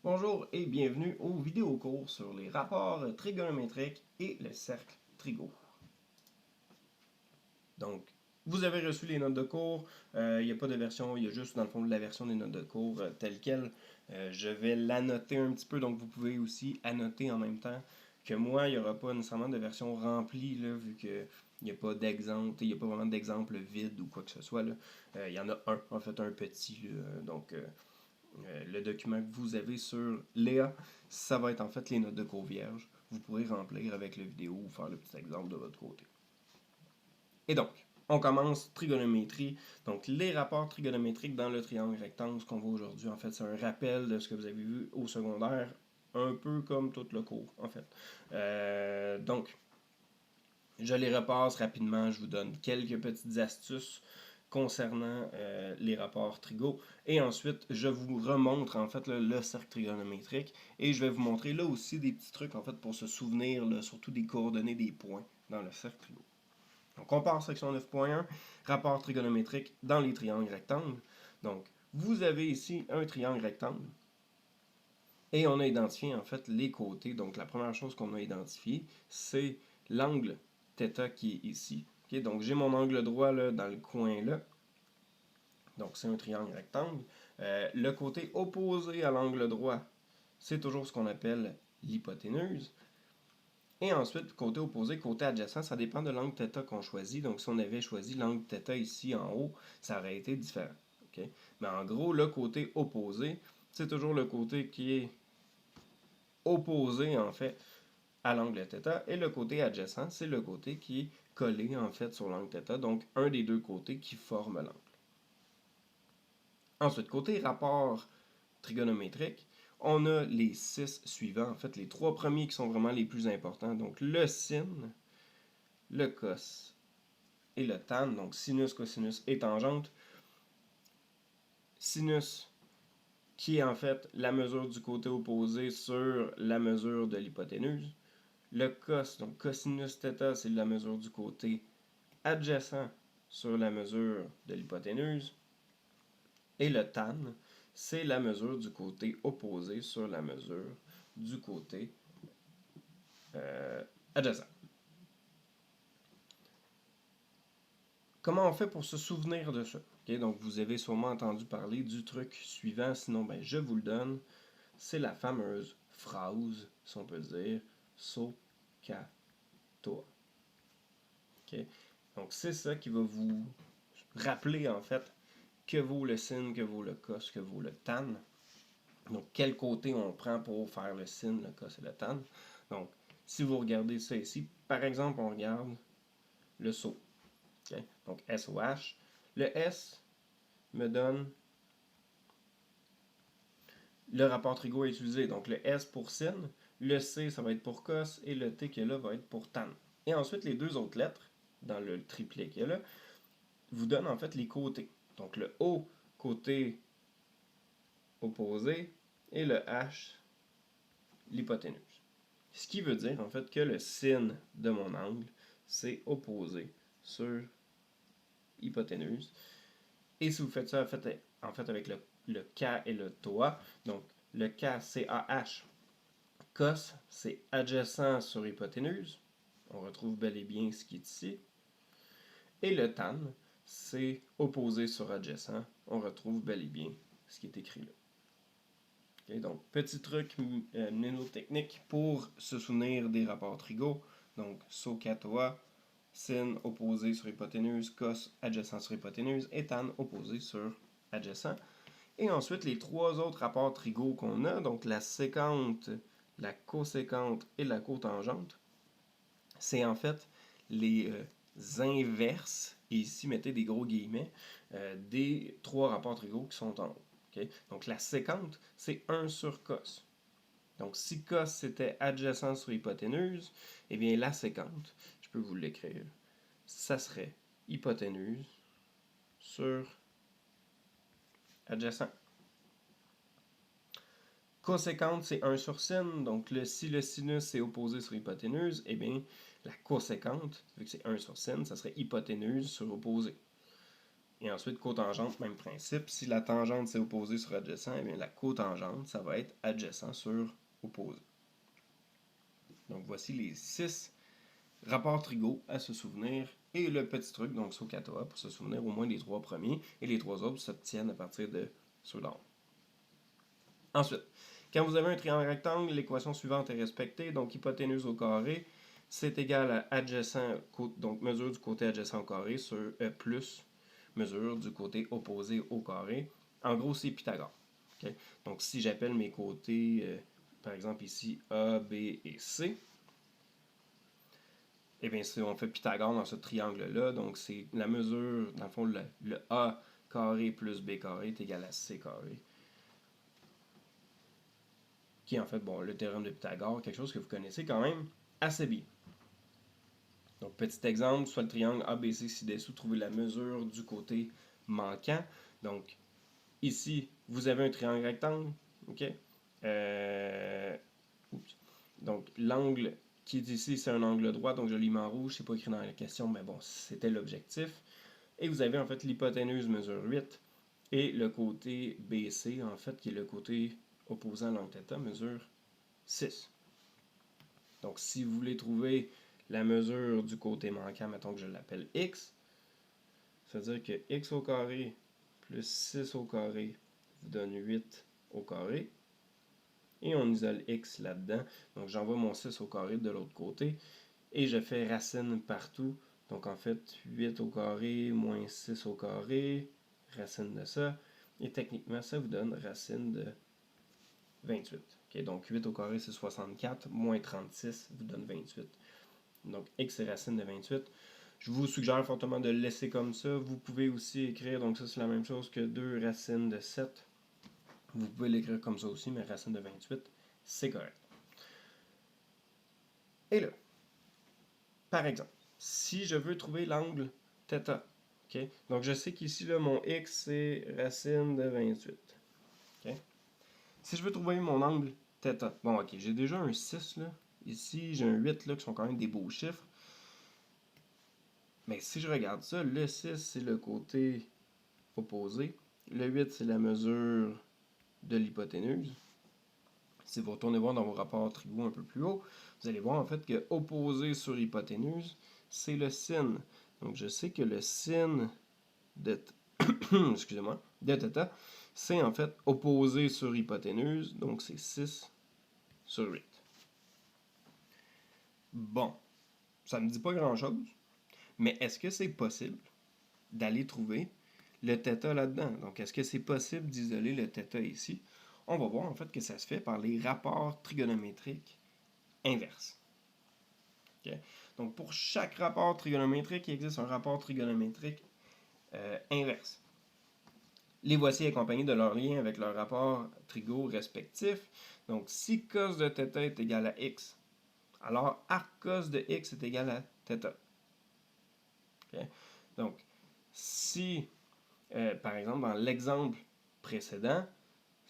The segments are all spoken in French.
Bonjour et bienvenue au vidéocours sur les rapports trigonométriques et le cercle trigo. Donc, vous avez reçu les notes de cours. Il n'y a pas de version, il y a juste dans le fond la version des notes de cours telle quelle. Je vais l'annoter un petit peu, donc vous pouvez aussi annoter en même temps que moi. Il n'y aura pas nécessairement de version remplie, là, vu qu'il n'y a pas d'exemple, il n'y a pas vraiment d'exemple vide ou quoi que ce soit. Là. Il y en a un, en fait, un petit. Le document que vous avez sur Léa, ça va être en fait les notes de cours vierges. Vous pourrez remplir avec la vidéo ou faire le petit exemple de votre côté. Et donc, on commence trigonométrie. Donc, les rapports trigonométriques dans le triangle rectangle, ce qu'on voit aujourd'hui, en fait, c'est un rappel de ce que vous avez vu au secondaire, un peu comme tout le cours, en fait. Donc, je les repasse rapidement, je vous donne quelques petites astuces concernant les rapports trigo. Et ensuite, je vous remontre en fait le cercle trigonométrique et je vais vous montrer là aussi des petits trucs en fait pour se souvenir là, surtout des coordonnées des points dans le cercle trigo. Donc on part section 9.1, rapport trigonométrique dans les triangles rectangles. Donc vous avez ici un triangle rectangle et on a identifié en fait les côtés. Donc la première chose qu'on a identifié, c'est l'angle θ qui est ici. Okay, donc j'ai mon angle droit là, dans le coin là. Donc c'est un triangle rectangle. Le côté opposé à l'angle droit, c'est toujours ce qu'on appelle l'hypoténuse. Et ensuite, côté opposé, côté adjacent, ça dépend de l'angle θ qu'on choisit. Donc si on avait choisi l'angle θ ici en haut, ça aurait été différent. Okay? Mais en gros, le côté opposé, c'est toujours le côté qui est opposé en fait à l'angle θ et le côté adjacent, c'est le côté qui est collé en fait sur l'angle θ, donc un des deux côtés qui forme l'angle. Ensuite, côté rapport trigonométrique, on a les 6 suivants, en fait les 3 premiers qui sont vraiment les plus importants, donc le sin, le cos et le tan, donc sinus, cosinus et tangente. Sinus qui est en fait la mesure du côté opposé sur la mesure de l'hypoténuse. Le cos, donc cosinus θ, c'est la mesure du côté adjacent sur la mesure de l'hypoténuse. Et le tan, c'est la mesure du côté opposé sur la mesure du côté adjacent. Comment on fait pour se souvenir de ça? Okay, donc vous avez sûrement entendu parler du truc suivant, sinon ben, je vous le donne. C'est la fameuse phrase, si on peut dire, so ka toa. Okay? Donc c'est ça qui va vous rappeler en fait que vaut le sin, que vaut le cos, que vaut le tan. Donc quel côté on prend pour faire le sin, le cos et le tan. Donc si vous regardez ça ici, par exemple on regarde le SO. Okay? Donc SOH. Le S me donne le rapport trigo à utiliser. Donc le S pour sin, le C ça va être pour cos et le T qui est là va être pour tan. Et ensuite les deux autres lettres dans le triplet qui est là vous donnent en fait les côtés. Donc le O côté opposé et le H l'hypoténuse. Ce qui veut dire en fait que le sin de mon angle c'est opposé sur hypoténuse. Et si vous faites ça en fait avec le K et le TOA, donc le K c'est AH, cos c'est adjacent sur hypoténuse, on retrouve bel et bien ce qui est ici, et le tan c'est opposé sur adjacent, on retrouve bel et bien ce qui est écrit là. Okay, donc petit truc mnémotechnique pour se souvenir des rapports trigo, donc SOH, sin opposé sur hypoténuse, cos adjacent sur hypoténuse et tan opposé sur adjacent. Et ensuite, les trois autres rapports trigo qu'on a, donc la sécante, la cosécante et la cotangente, c'est en fait les inverses, et ici mettez des gros guillemets, des trois rapports trigo qui sont en haut. Okay? Donc la sécante, c'est 1 sur cos. Donc si cos c'était adjacent sur hypoténuse, eh bien la sécante, je peux vous l'écrire, ça serait hypoténuse sur adjacent. Coséquente, c'est 1 sur sin, donc si le sinus est opposé sur hypoténuse, eh bien la coséquente, vu que c'est 1 sur sin, ça serait hypoténuse sur opposé. Et ensuite, cotangente, même principe. Si la tangente c'est opposé sur adjacent, eh bien la cotangente, ça va être adjacent sur opposé. Donc voici les 6 rapports trigaux à se souvenir et le petit truc, donc SOHCAHTOA, pour se souvenir au moins des 3 premiers, et les 3 autres s'obtiennent à partir de ceux-là. Ensuite, quand vous avez un triangle rectangle, l'équation suivante est respectée, donc hypoténuse au carré, c'est égal à adjacent, donc mesure du côté adjacent au carré sur plus mesure du côté opposé au carré. En gros, c'est Pythagore. Okay? Donc, si j'appelle mes côtés, par exemple ici A, B et C, eh bien, si on fait Pythagore dans ce triangle-là, donc c'est la mesure, dans le fond, le A carré plus B carré est égal à C carré. Qui est en fait, bon, le théorème de Pythagore, quelque chose que vous connaissez quand même assez bien. Donc, petit exemple, soit le triangle ABC ci-dessous, trouvez la mesure du côté manquant. Donc, ici, vous avez un triangle rectangle, ok? Donc, l'angle qui est ici, c'est un angle droit, donc je l'ai mis en rouge, c'est pas écrit dans la question, mais bon, c'était l'objectif. Et vous avez en fait l'hypoténuse mesure 8, et le côté BC, en fait, qui est le côté opposant à l'angle θ, mesure 6. Donc, si vous voulez trouver la mesure du côté manquant, mettons que je l'appelle x, ça veut dire que x au carré plus 6 au carré vous donne 8 au carré. Et on isole x là-dedans. Donc, j'envoie mon 6 au carré de l'autre côté. Et je fais racine partout. Donc, en fait, 8 au carré moins 6 au carré, racine de ça. Et techniquement, ça vous donne racine de 28. Okay, donc, 8 au carré, c'est 64. Moins 36 vous donne 28. Donc, x est racine de 28. Je vous suggère fortement de le laisser comme ça. Vous pouvez aussi écrire, donc ça c'est la même chose que 2 racines de 7. Vous pouvez l'écrire comme ça aussi, mais racine de 28, c'est correct. Et là, par exemple, si je veux trouver l'angle θ, okay? Donc je sais qu'ici, là, mon x, c'est racine de 28. Okay? Si je veux trouver mon angle θ, bon, ok, j'ai déjà un 6, là. Ici, j'ai un 8, là, qui sont quand même des beaux chiffres. Mais si je regarde ça, le 6, c'est le côté opposé. Le 8, c'est la mesure de l'hypoténuse. Si vous retournez voir dans vos rapports trigaux un peu plus haut, vous allez voir en fait que opposé sur hypoténuse, c'est le sin. Donc je sais que le sin de excusez-moi, de θ, c'est en fait opposé sur hypoténuse, donc c'est 6 sur 8. Bon, ça ne me dit pas grand-chose, mais est-ce que c'est possible d'aller trouver le θ là-dedans? Donc est-ce que c'est possible d'isoler le θ ici? On va voir en fait que ça se fait par les rapports trigonométriques inverses. Okay? Donc, pour chaque rapport trigonométrique, il existe un rapport trigonométrique inverse. Les voici accompagnés de leur lien avec leur rapport trigo respectif. Donc, si cos de θ est égal à x, alors arc cos de x est égal à θ. Okay? Donc, si, par exemple, dans l'exemple précédent,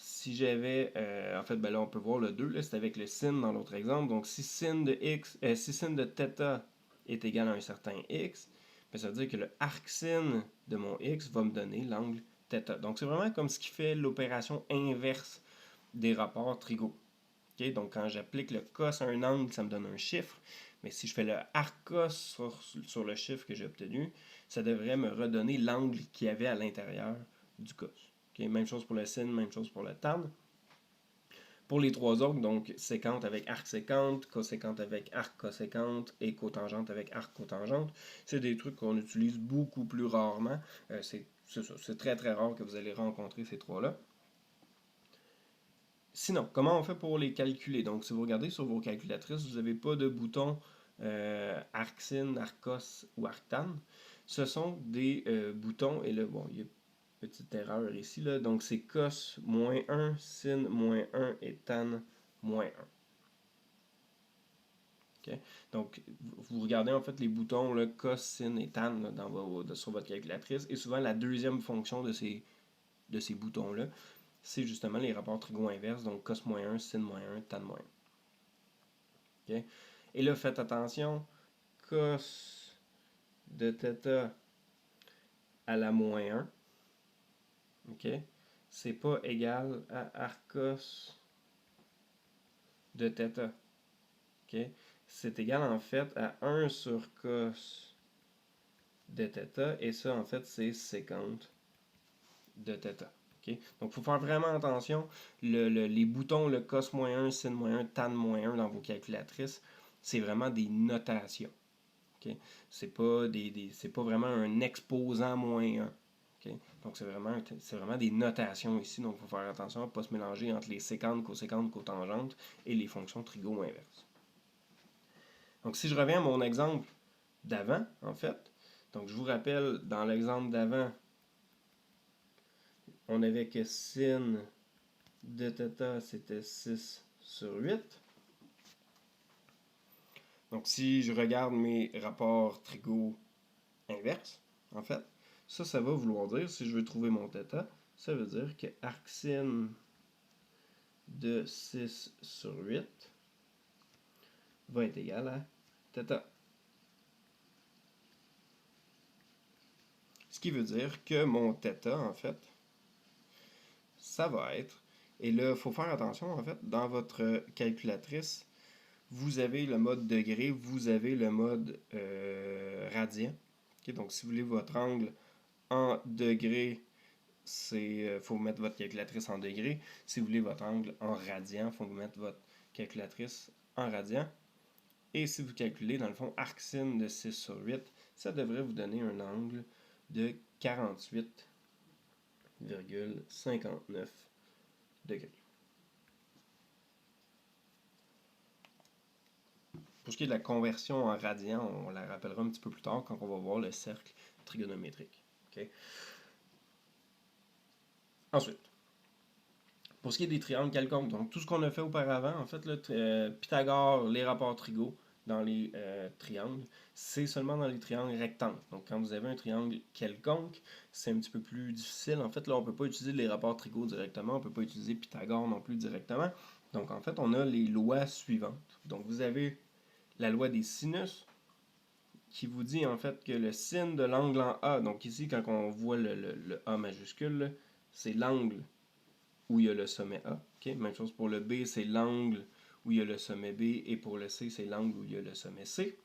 si j'avais, en fait, ben là, on peut voir le 2, c'est avec le sin dans l'autre exemple. Donc, si sin de θ est égal à un certain x, ben, ça veut dire que le arc-sin de mon x va me donner l'angle θ. Donc, c'est vraiment comme ce qui fait l'opération inverse des rapports trigaux. Okay? Donc, quand j'applique le cos à un angle, ça me donne un chiffre. Mais si je fais le arc cos sur le chiffre que j'ai obtenu, ça devrait me redonner l'angle qu'il y avait à l'intérieur du cos. Okay? Même chose pour le sin, même chose pour le tan. Pour les trois autres, donc séquente avec arc séquente, coséquente avec arc coséquente et cotangente avec arc cotangente, c'est des trucs qu'on utilise beaucoup plus rarement. C'est très très rare que vous allez rencontrer ces trois-là. Sinon, comment on fait pour les calculer? Donc, si vous regardez sur vos calculatrices, vous n'avez pas de bouton arc-sin, arc-cos ou arc-tan. Ce sont des boutons, et là, bon, il y a petite erreur ici, là. Donc, c'est cos moins 1, sin moins 1 et tan moins 1. Okay? Donc, vous regardez en fait les boutons là, cos, sin et tan là, sur votre calculatrice. Et souvent, la deuxième fonction de ces boutons-là, c'est justement les rapports trigaux inverses. Donc, cos moins 1, sin moins 1, tan moins 1. Okay? Et là, faites attention, cos de θ à la moins 1, ok, c'est pas égal à arcos de θ. ok. C'est égal en fait à 1 sur cos de θ, et ça en fait c'est sécante de θ. ok. Donc il faut faire vraiment attention. Les boutons, le cos-1, sin-1, tan-1 dans vos calculatrices, c'est vraiment des notations. ok. C'est pas vraiment un exposant -1. ok. Donc c'est vraiment des notations ici, donc il faut faire attention à ne pas se mélanger entre les sécantes, cosécantes, cotangentes et les fonctions trigo inverses. Donc si je reviens à mon exemple d'avant, en fait, donc je vous rappelle, dans l'exemple d'avant, on avait que sin de θ, c'était 6 sur 8. Donc si je regarde mes rapports trigo inverses, en fait, ça va vouloir dire, si je veux trouver mon θ, ça veut dire que arcsin de 6 sur 8 va être égal à θ. Ce qui veut dire que mon θ, en fait, ça va être, et là, il faut faire attention, en fait, dans votre calculatrice, vous avez le mode degré, vous avez le mode radian. Okay, donc, si vous voulez votre angle en degrés, il faut mettre votre calculatrice en degrés. Si vous voulez votre angle en radian, il faut mettre votre calculatrice en radian. Et si vous calculez, dans le fond, arcsin de 6 sur 8, ça devrait vous donner un angle de 48,59 degrés. Pour ce qui est de la conversion en radian, on la rappellera un petit peu plus tard quand on va voir le cercle trigonométrique. Okay? Ensuite, pour ce qui est des triangles quelconques, donc tout ce qu'on a fait auparavant, en fait, Pythagore, les rapports trigo dans les triangles, c'est seulement dans les triangles rectangles. Donc quand vous avez un triangle quelconque, c'est un petit peu plus difficile. En fait, là, on ne peut pas utiliser les rapports trigo directement, on ne peut pas utiliser Pythagore non plus directement. Donc en fait, on a les lois suivantes. Donc vous avez la loi des sinus, qui vous dit en fait que le sin de l'angle en A, donc ici quand on voit le A majuscule, c'est l'angle où il y a le sommet A. Okay? Même chose pour le B, c'est l'angle où il y a le sommet B, et pour le C, c'est l'angle où il y a le sommet C.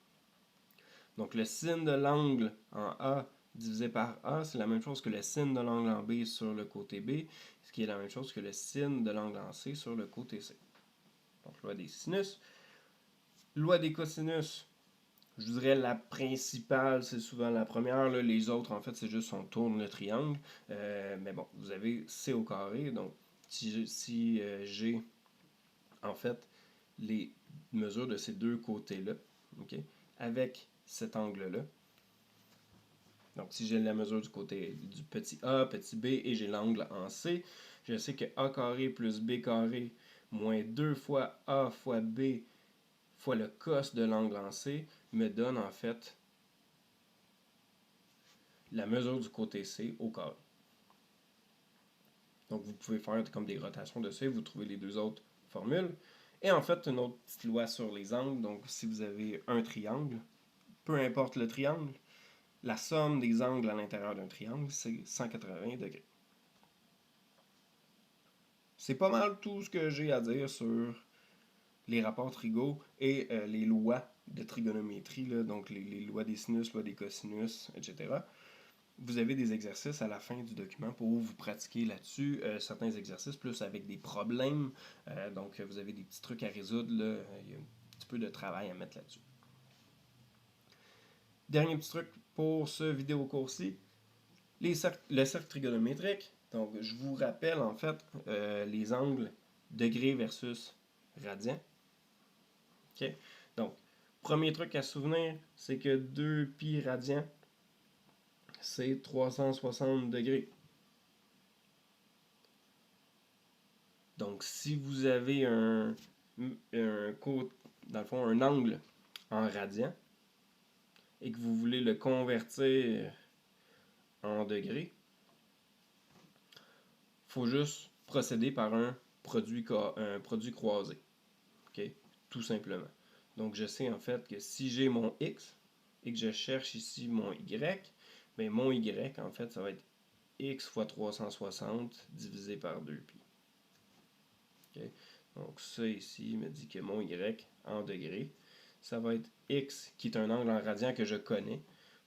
Donc le sin de l'angle en A divisé par A, c'est la même chose que le sin de l'angle en B sur le côté B, ce qui est la même chose que le sin de l'angle en C sur le côté C. Donc loi des sinus. Loi des cosinus. Je dirais la principale, c'est souvent la première. Là. Les autres, en fait, c'est juste on tourne le triangle. Mais bon, vous avez C au carré. Donc, si j'ai, en fait, les mesures de ces deux côtés-là, okay, avec cet angle-là. Donc, si j'ai la mesure du côté du petit A, petit B, et j'ai l'angle en C, je sais que A carré plus B carré moins 2 fois A fois B fois le cos de l'angle en C me donne en fait la mesure du côté C au carré. Donc vous pouvez faire comme des rotations de C, vous trouvez les deux autres formules. Et en fait, une autre petite loi sur les angles, donc si vous avez un triangle, peu importe le triangle, la somme des angles à l'intérieur d'un triangle, c'est 180 degrés. C'est pas mal tout ce que j'ai à dire sur les rapports trigo et les lois de trigonométrie, là, donc les lois des sinus, lois des cosinus, etc. Vous avez des exercices à la fin du document pour vous pratiquer là-dessus. Certains exercices plus avec des problèmes. Donc, vous avez des petits trucs à résoudre. Là. Il y a un petit peu de travail à mettre là-dessus. Dernier petit truc pour ce vidéo cours-ci. Le cercle trigonométrique. Donc, je vous rappelle en fait les angles degrés versus radian. Okay? Donc, premier truc à se souvenir, c'est que 2π radian, c'est 360 degrés. Donc, si vous avez dans le fond, un angle en radian et que vous voulez le convertir en degrés, il faut juste procéder par un produit croisé. Okay? Tout simplement. Donc, je sais en fait que si j'ai mon x et que je cherche ici mon y, bien, mon y, en fait, ça va être x fois 360 divisé par 2pi. Okay? Donc ça ici me dit que mon y en degrés, ça va être x, qui est un angle en radian que je connais,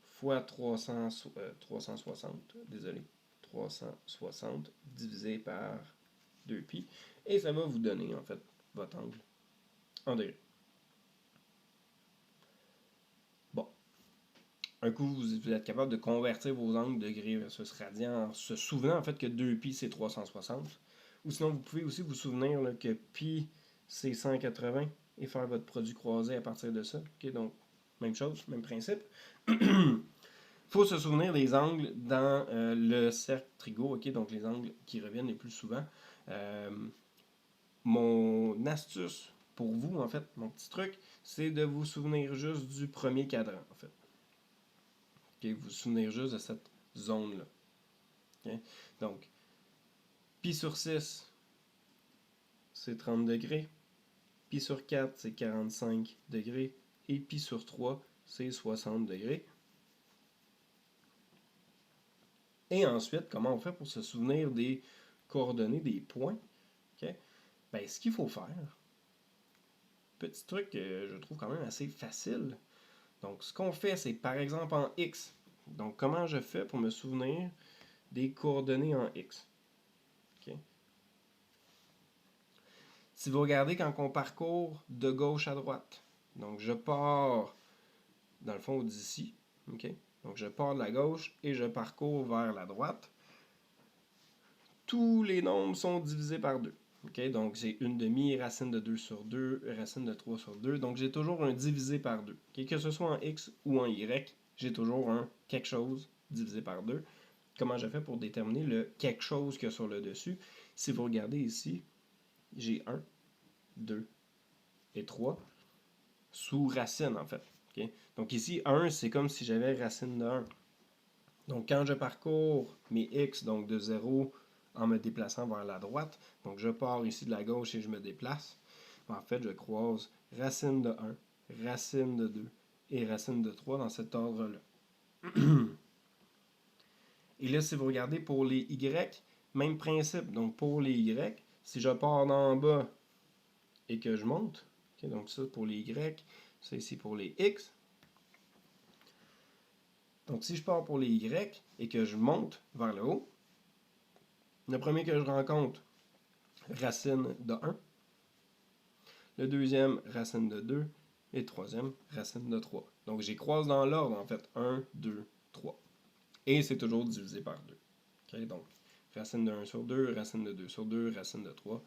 fois 360, désolé, 360 divisé par 2pi, et ça va vous donner en fait votre angle en degrés. Bon, un coup vous êtes capable de convertir vos angles degrés versus radian en se souvenant en fait que 2pi c'est 360, ou sinon vous pouvez aussi vous souvenir là, que pi c'est 180 et faire votre produit croisé à partir de ça. Okay, donc même chose, même principe. Il faut se souvenir des angles dans le cercle trigo, okay, donc les angles qui reviennent les plus souvent. Mon astuce pour vous, en fait, mon petit truc, c'est de vous souvenir juste du premier cadran, en fait. Okay, vous souvenir juste de cette zone-là. Okay? Donc, pi sur 6, c'est 30 degrés. Pi sur 4, c'est 45 degrés. Et pi sur 3, c'est 60 degrés. Et ensuite, comment on fait pour se souvenir des coordonnées des points? Okay? Ben, ce qu'il faut faire, petit truc que je trouve quand même assez facile. Donc, ce qu'on fait, c'est par exemple en X. Donc, comment je fais pour me souvenir des coordonnées en X? Okay? Si vous regardez quand on parcourt de gauche à droite, donc je pars dans le fond d'ici, okay? Donc je pars de la gauche et je parcours vers la droite, tous les nombres sont divisés par 2. Okay? Donc j'ai une demi, racine de 2 sur 2, racine de 3 sur 2, donc j'ai toujours un divisé par 2. Okay? Que ce soit en X ou en Y, j'ai toujours un quelque chose divisé par 2. Comment je fais pour déterminer le quelque chose qu'il y a sur le dessus? Si vous regardez ici, j'ai 1, 2 et 3 sous racine en fait. Okay? Donc ici, 1, c'est comme si j'avais racine de 1. Donc quand je parcours mes x, donc de 0 en me déplaçant vers la droite, donc je pars ici de la gauche et je me déplace, en fait je croise racine de 1, racine de 2 et racine de 3 dans cet ordre-là. Et là, si vous regardez pour les y, même principe. Donc pour les y, si je pars d'en bas et que je monte, okay, donc ça pour les y, ça ici pour les x. Donc si je pars pour les y et que je monte vers le haut, le premier que je rencontre, racine de 1. Le deuxième, racine de 2. Et le troisième, racine de 3. Donc j'y croise dans l'ordre en fait. 1, 2, 3. Et c'est toujours divisé par 2. Okay, donc racine de 1 sur 2, racine de 2 sur 2, racine de 3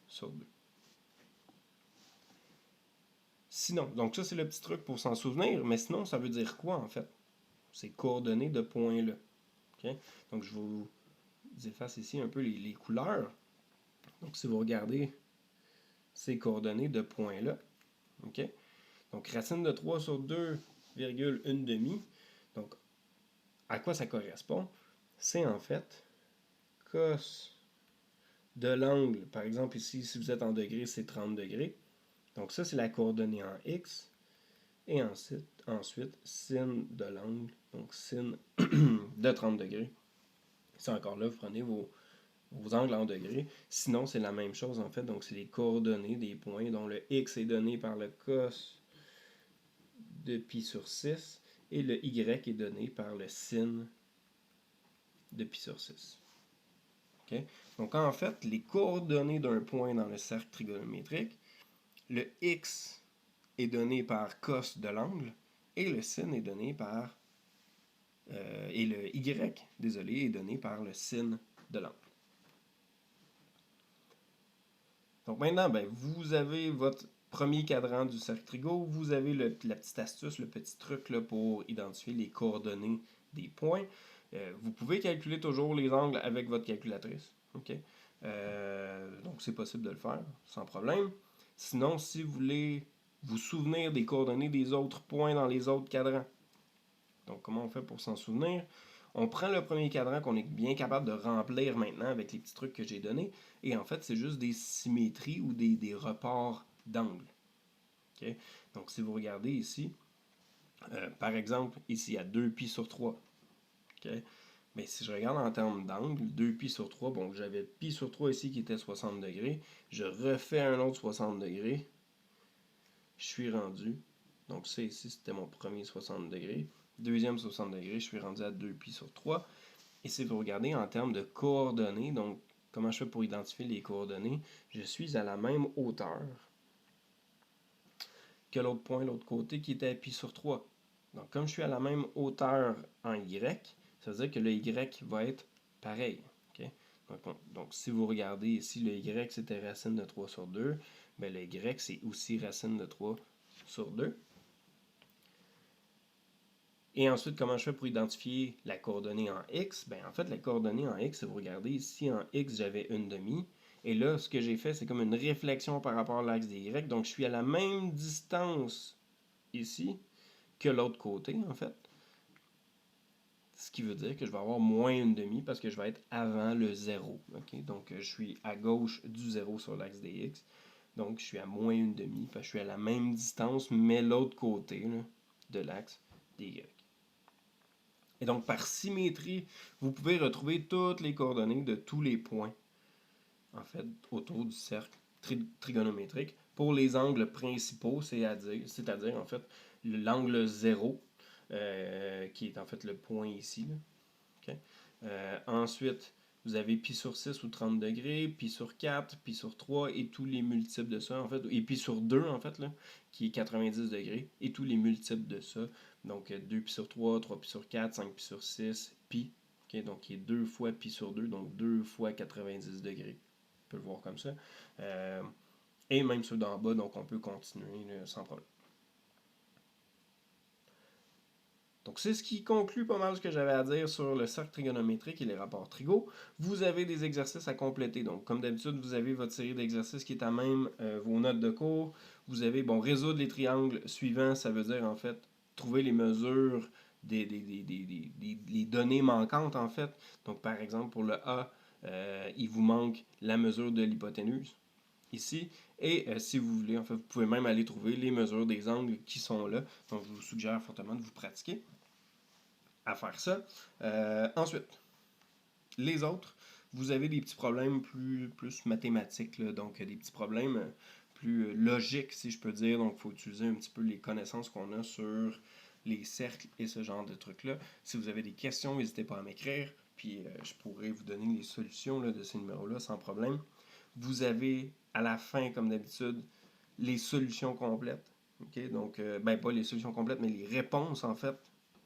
sur 2. Sinon, donc ça c'est le petit truc pour s'en souvenir, mais sinon ça veut dire quoi en fait? C'est coordonnées de points là. Okay? Donc je vous efface ici un peu les couleurs. Donc si vous regardez ces coordonnées de points là, okay? Donc racine de 3 sur 2, virgule 1 demi. Donc à quoi ça correspond? C'est en fait cos de l'angle. Par exemple ici, si vous êtes en degrés, c'est 30 degrés. Donc ça, c'est la coordonnée en x. Et ensuite sin de l'angle, donc sin de 30 degrés. C'est encore là, vous prenez vos angles en degrés. Sinon, c'est la même chose en fait. Donc c'est les coordonnées des points dont le x est donné par le cos de pi sur 6 et le y est donné par le sin de pi sur 6. Okay? Donc en fait, les coordonnées d'un point dans le cercle trigonométrique, le x est donné par cos de l'angle et le sin est donné par et le y, désolé, est donné par le sin de l'angle. Donc maintenant, ben, vous avez votre premier cadran du cercle trigo, vous avez la petite astuce, le petit truc là, pour identifier les coordonnées des points. Vous pouvez calculer toujours les angles avec votre calculatrice. Okay? Donc c'est possible de le faire sans problème. Sinon, si vous voulez vous souvenir des coordonnées des autres points dans les autres cadrans, donc comment on fait pour s'en souvenir? On prend le premier cadran qu'on est bien capable de remplir maintenant avec les petits trucs que j'ai donnés. Et en fait, c'est juste des symétries ou des reports d'angle. Okay? Donc si vous regardez ici, par exemple, ici il y a 2 pi sur 3. Okay? Mais si je regarde en termes d'angle, 2π sur 3, bon, j'avais π sur 3 ici qui était 60 degrés. Je refais un autre 60 degrés. Je suis rendu. Donc ça ici, c'était mon premier 60 degrés. Deuxième 60 degrés, je suis rendu à 2π sur 3. Et si vous regardez en termes de coordonnées, donc comment je fais pour identifier les coordonnées, je suis à la même hauteur que l'autre point, l'autre côté, qui était à π sur 3. Donc comme je suis à la même hauteur en y, ça veut dire que le y va être pareil. Okay? Donc si vous regardez ici, le y c'était racine de 3 sur 2, bien, le y c'est aussi racine de 3 sur 2. Et ensuite, comment je fais pour identifier la coordonnée en x? Bien, en fait, la coordonnée en x, si vous regardez ici, en x, j'avais 1/2. Et là, ce que j'ai fait, c'est comme une réflexion par rapport à l'axe des y. Donc, je suis à la même distance ici que l'autre côté, en fait. Ce qui veut dire que je vais avoir moins 1/2 parce que je vais être avant le 0. Okay? Donc, je suis à gauche du 0 sur l'axe des x. Donc, je suis à moins 1/2 parce que je suis à la même distance, mais l'autre côté là, de l'axe des y. Et donc, par symétrie, vous pouvez retrouver toutes les coordonnées de tous les points, en fait, autour du cercle trigonométrique pour les angles principaux, c'est-à-dire, en fait, l'angle 0, qui est en fait le point ici. Là. Okay? Ensuite, vous avez π sur 6 ou 30 degrés, π sur 4, π sur 3 et tous les multiples de ça, en fait, et π sur 2, en fait, là, qui est 90 degrés, et tous les multiples de ça. Donc, 2π sur 3, 3π sur 4, 5π sur 6, π. Okay? Donc, qui est 2 fois π sur 2, donc 2 fois 90 degrés. On peut le voir comme ça. Et même ceux d'en bas, donc on peut continuer là, sans problème. Donc, c'est ce qui conclut pas mal ce que j'avais à dire sur le cercle trigonométrique et les rapports trigo. Vous avez des exercices à compléter. Donc, comme d'habitude, vous avez votre série d'exercices qui est à même vos notes de cours. Vous avez, résoudre les triangles suivants, ça veut dire, en fait, trouver les mesures des données manquantes, en fait. Donc, par exemple, pour le A, il vous manque la mesure de l'hypoténuse ici. Et si vous voulez, en fait, vous pouvez même aller trouver les mesures des angles qui sont là. Donc, je vous suggère fortement de vous pratiquer à faire ça. Ensuite, les autres, vous avez des petits problèmes plus mathématiques, là, donc des petits problèmes plus logiques, si je peux dire. Donc, il faut utiliser un petit peu les connaissances qu'on a sur les cercles et ce genre de trucs-là. Si vous avez des questions, n'hésitez pas à m'écrire, puis je pourrai vous donner les solutions là, de ces numéros-là sans problème. Vous avez, à la fin, comme d'habitude, les solutions complètes. Okay? Donc, pas les solutions complètes, mais les réponses, en fait,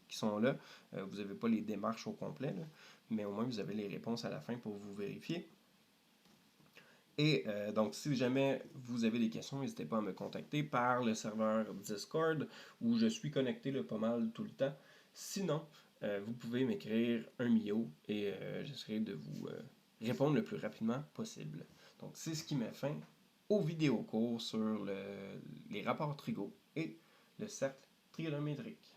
qui sont là. Vous n'avez pas les démarches au complet, là, mais au moins vous avez les réponses à la fin pour vous vérifier. Et donc, si jamais vous avez des questions, n'hésitez pas à me contacter par le serveur Discord où je suis connecté là, pas mal tout le temps. Sinon, vous pouvez m'écrire un mio et j'essaierai de vous répondre le plus rapidement possible. Donc, c'est ce qui met fin aux vidéos cours sur les rapports trigo et le cercle trigonométrique.